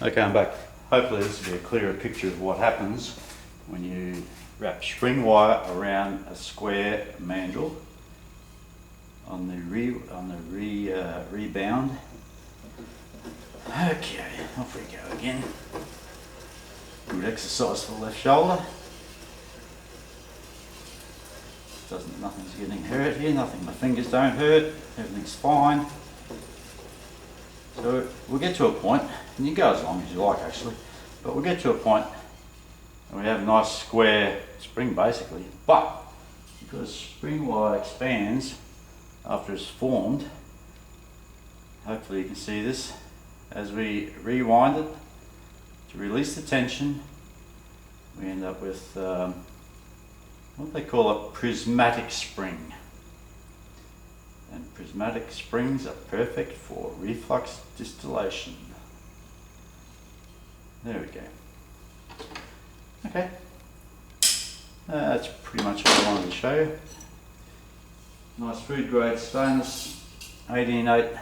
Okay, I'm back. Hopefully this will be a clearer picture of what happens when you wrap spring wire around a square mandrel on the rebound. Okay, off we go again. Good exercise for the left shoulder. Nothing's getting hurt here, nothing, my fingers don't hurt, everything's fine. So we'll get to a point, and you go as long as you like actually, but we'll get to a point and we have a nice square spring basically, but because spring wire expands after it's formed, hopefully you can see this, as we rewind it to release the tension, we end up with what they call a prismatic spring. And prismatic springs are perfect for reflux distillation. There we go. Okay, that's pretty much what I wanted to show you. Nice food grade stainless 18.8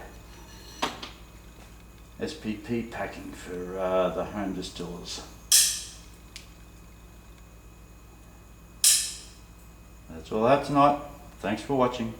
SPP packing for the home distillers. That's all I have tonight. Thanks for watching.